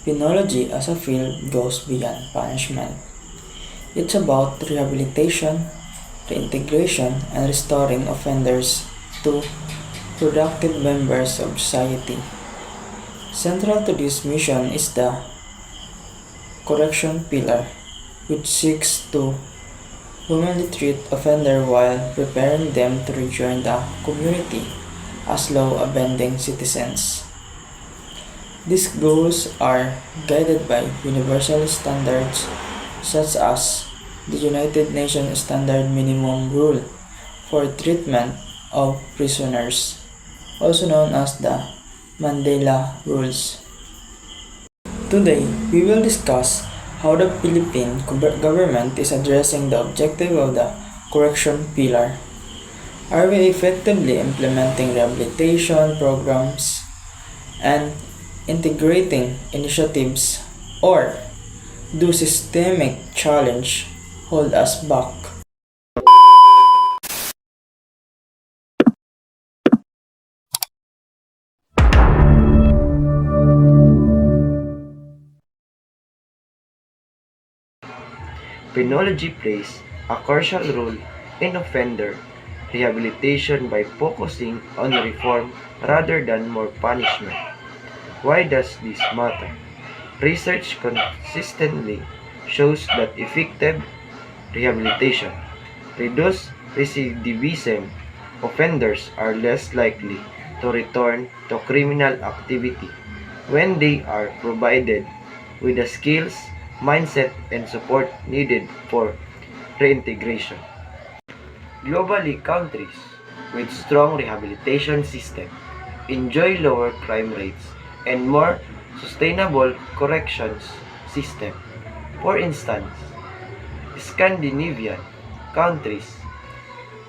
Penology as a field goes beyond punishment. It's about rehabilitation, reintegration, and restoring offenders to productive members of society. Central to this mission is the correction pillar, which seeks to humanly treat offenders while preparing them to rejoin the community as law-abiding citizens. These goals are guided by universal standards such as the United Nations Standard Minimum Rule for Treatment of Prisoners, also known as the Mandela Rules. Today, we will discuss how the Philippine government is addressing the objective of the correction pillar. Are we effectively implementing rehabilitation programs and integrating initiatives, or do systemic challenge hold us back? Penology plays a crucial role in offender rehabilitation by focusing on reform rather than more punishment. Why does this matter? Research consistently shows that effective rehabilitation reduces recidivism. Offenders are less likely to return to criminal activity when they are provided with the skills, mindset, and support needed for reintegration. Globally, countries with strong rehabilitation systems enjoy lower crime rates and more sustainable corrections system. For instance, Scandinavian countries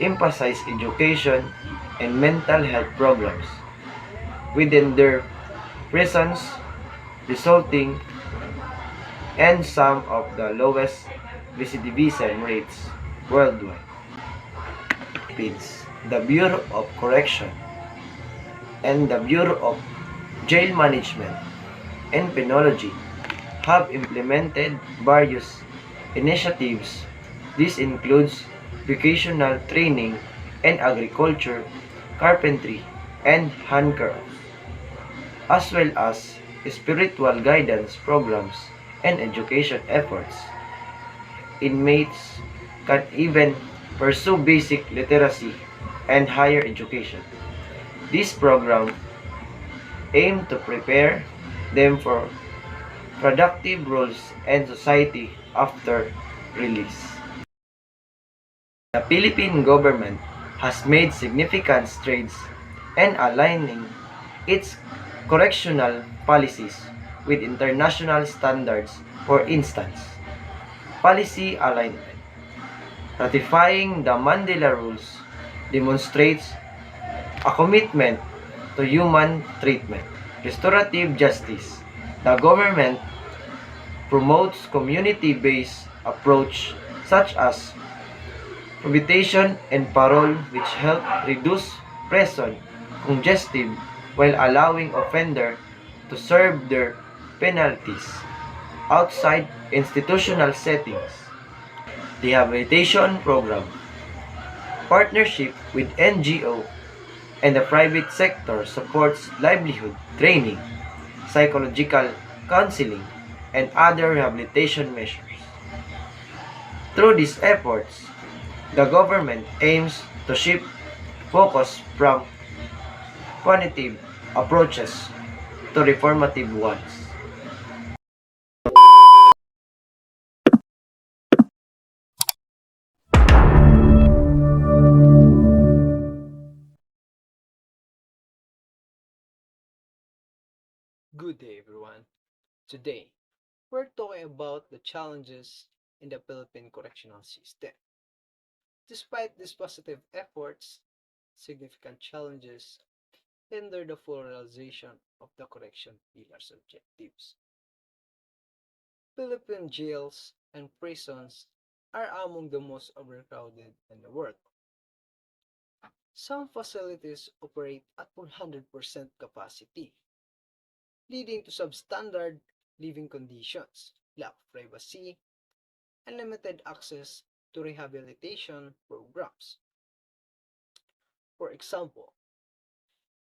emphasize education and mental health programs within their prisons, resulting in some of the lowest recidivism rates worldwide. Philippines, the Bureau of Correction and the Bureau of Jail Management and Penology have implemented various initiatives. This includes vocational training in agriculture, carpentry, and handcrafts, as well as spiritual guidance programs and education efforts. Inmates can even pursue basic literacy and higher education. This program aim to prepare them for productive roles in society after release. The Philippine government has made significant strides in aligning its correctional policies with international standards. For instance, policy alignment. Ratifying the Mandela Rules demonstrates a commitment to human treatment. Restorative justice. The government promotes community-based approach such as probation and parole, which help reduce prison congestion while allowing offenders to serve their penalties outside institutional settings. Rehabilitation program. Partnership with NGO and the private sector supports livelihood training, psychological counseling, and other rehabilitation measures. Through these efforts, the government aims to shift focus from punitive approaches to reformative ones. Good day, everyone. Today, we're talking about the challenges in the Philippine correctional system. Despite these positive efforts, significant challenges hinder the full realization of the correction pillar's objectives. Philippine jails and prisons are among the most overcrowded in the world. Some facilities operate at 100% capacity, leading to substandard living conditions, lack of privacy, and limited access to rehabilitation programs. For example,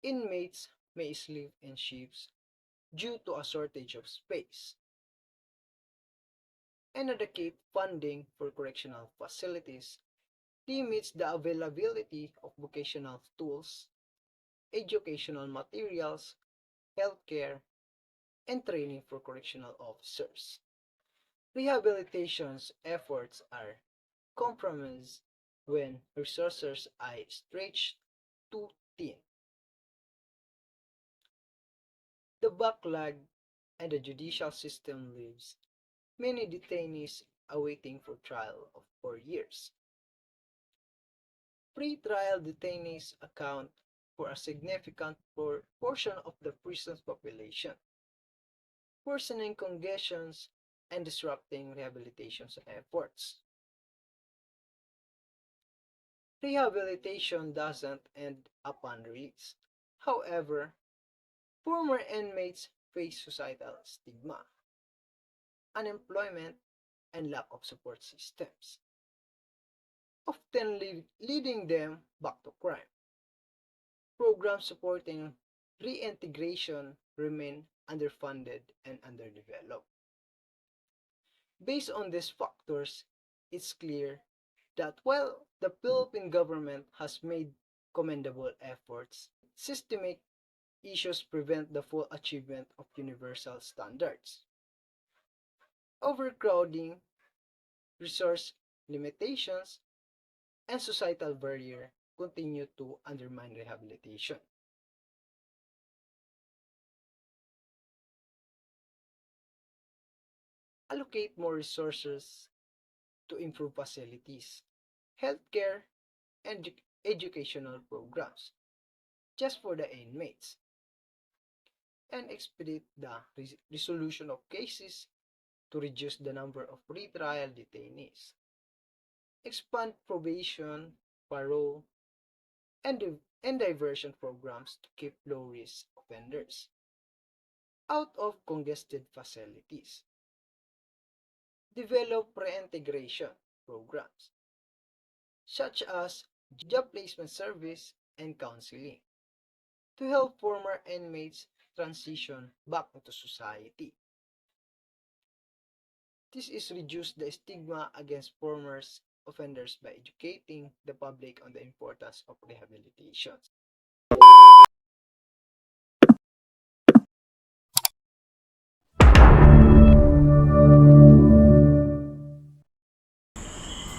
inmates may sleep in shifts due to a shortage of space, inadequate funding for correctional facilities limits the availability of vocational tools, educational materials, healthcare, and training for correctional officers. Rehabilitation efforts are compromised when resources are stretched too thin. The backlog and the judicial system leaves many detainees awaiting for trial of 4 years. Pre-trial detainees account for a significant portion of the prison's population, worsening congestions and disrupting rehabilitation efforts. Rehabilitation doesn't end upon release. However, former inmates face societal stigma, unemployment, and lack of support systems, often leading them back to crime. Programs supporting reintegration remain underfunded and underdeveloped. Based on these factors, it's clear that while the Philippine government has made commendable efforts, systemic issues prevent the full achievement of universal standards. Overcrowding, resource limitations, and societal barrier continue to undermine rehabilitation. Allocate more resources to improve facilities, healthcare, and educational programs just for the inmates, and expedite the resolution of cases to reduce the number of retrial detainees. Expand probation, parole, and diversion programs to keep low-risk offenders out of congested facilities. Develop reintegration programs such as job placement service and counseling to help former inmates transition back into society. This is reduce the stigma against former offenders by educating the public on the importance of rehabilitation.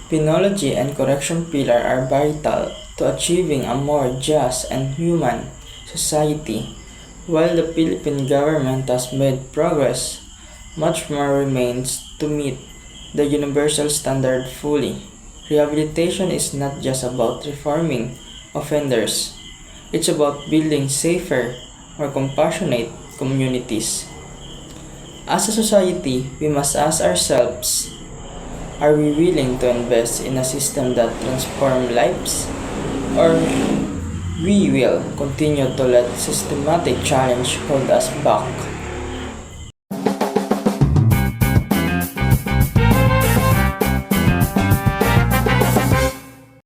Penology and correction pillar are vital to achieving a more just and human society. While the Philippine government has made progress, much more remains to meet the universal standard fully. Rehabilitation is not just about reforming offenders, it's about building safer, more compassionate communities. As a society, we must ask ourselves, are we willing to invest in a system that transforms lives? Or we will continue to let systematic challenge hold us back?